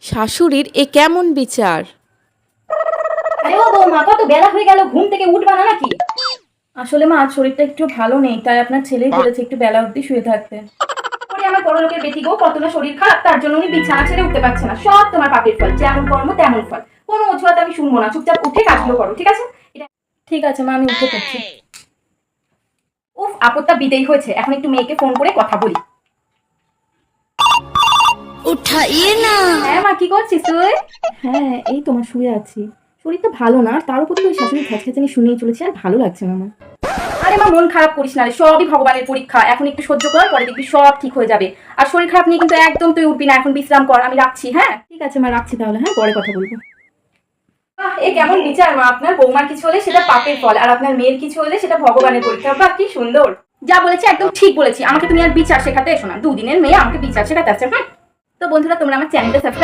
শাশুড়ির এ কেমন বিচার! আরে ও বৌমা, কত বেলা হয়ে গেল, ঘুম থেকে উঠবা না নাকি? আসলে মা, আজ শরীরটা একটু ভালো নেই, তাই আপনার ছেলেই বলেছে একটু বেলা অবধি শুয়ে থাকতে। ওরে আমার বড় লোকের বেটি গো, কত না শরীর খারাপ, তার জন্য উনি বিছানা ছেড়ে উঠতে পারছে না। সব তোমার পাপের ফল, যেমন কর্ম তেমন ফল। কোনো অজুহাত আমি শুনবো না, চুপচাপ উঠে কাজগুলো করো, ঠিক আছে? ঠিক আছে মা, আমি উঠে পড়ছি। উফ, আপদটা বিদেয় হয়েছে, এখন একটু মেয়েকে ফোন করে কথা বলি। উঠাইয়ে না। হ্যাঁ মা, কি করছিস তুই? হ্যাঁ, এই তোমার শুয়ে আছি। শরীরটা ভালো না, আর তার উপর তো ওই শাশুড়ি খ্যাচখ্যাচানি শুনেই চলেছি, আর ভালো লাগছে না আমার। আরে মা, মন খারাপ করিস না রে, সবই ভগবানের পরীক্ষা। এখন একটু সহ্য কর, পরে দেখবি সব ঠিক হয়ে যাবে। আর শরীর খারাপ নিয়ে কিন্তু একদম তুই উঠবি না, এখন বিশ্রাম কর। আমি রাখছি, হ্যাঁ? ঠিক আছে মা, রাখছি তাহলে, হ্যাঁ, পরে কথা বলবো। এ কেমন বিচার মা! আপনার বৌমার কিছু হলে সেটা পাপের ফল, আর আপনার মেয়ের কিছু হলে সেটা ভগবানের পরীক্ষা। বাহ, কি সুন্দর! যা বলেছি একদম ঠিক বলেছি। আমাকে তুমি আর বিচার শেখাতে এসো না, দুদিনের মেয়ে আমাকে বিচার শেখাতে আসছে। তো বন্ধুরা, তোমরা আমার চ্যানেলটা সাবস্ক্রাইব